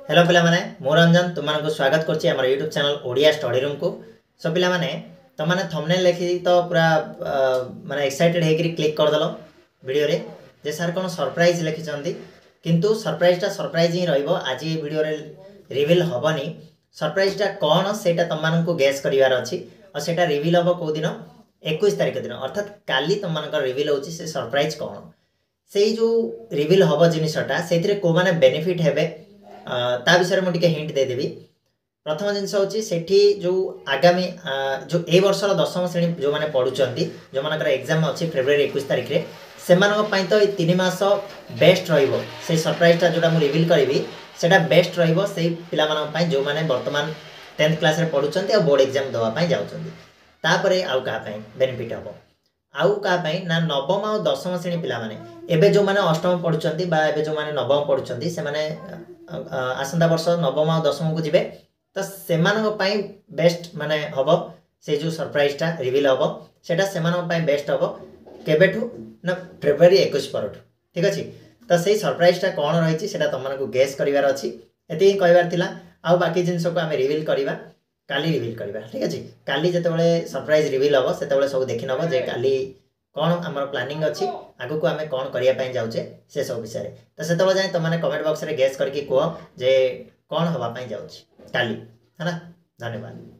Hello पिला माने मो रंजन तुमको स्वागत करछि हमर YouTube channel Odia study room को। सो पिला माने तुम माने थंबनेल लिखि तो पूरा माने एक्साइटेड हेकरी क्लिक कर दलो वीडियो रे जे सर कोन सरप्राइज लिखि चंदी किंतु सरप्राइज ही रहइबो। आज ये वीडियो रे रिवील होबनी सरप्राइजटा कोन सेटा तुमको गेस करिवार अछि और सेटा रिवील होबो को दिन 21 तारिख दिन अर्थात काली तुमको रिवील होछि से सरप्राइज कोन से जो रिवील होबो जिनिसटा सेथिरे को माने बेनिफिट हेबे ता विषय में टिके हिंट देदेवी। प्रथम जिनस होठी जो आगामी जो ए वर्षर 10वीं श्रेणी जो मैंने पढ़ुंट जो मान एग्जाम अच्छी फेब्रुआरी 21 तारिख में से तो 3 मास बेस्ट रही सरप्राइजटा जोटा मुझे रिवील करी से बेस्ट रही जो मैंने बर्तमान 10th क्लास पढ़ुंट और बोर्ड एग्जाम देवाई जापर आउ क्या बेनिफिट हम आउ क्या ना नवम और 10वीं श्रेणी पिलाने एवं जो मैंने अष्टम पढ़ुंट जो मैंने नवम पढ़ुंट से आसंता वर्ष नवम और 10वीं को जीवे तो से बेस्ट माने हम से जो सरप्राइजटा रिवील हम सेटा से बेस्ट हम केबेठू ना फेब्रुआरी 21 पर ठीक अच्छे। तो से सरप्राइजटा कौन रही है तुमको गेस करार अच्छी ये कहबार थिला आउ बाकी जिनस को आम रिवील करवा काली रिवील करवा ठीक अच्छे। काली जिते सरप्राइज रिवील हम से सब देखी नब जे काली कौन आम प्लानिंग अच्छी आगु को आम कौन करने जाऊे से सब विषय तो से जाए तुमने कमेंट बॉक्स रे गेस करके कह जे कौन हवापाई जाऊँ काली है ना। धन्यवाद।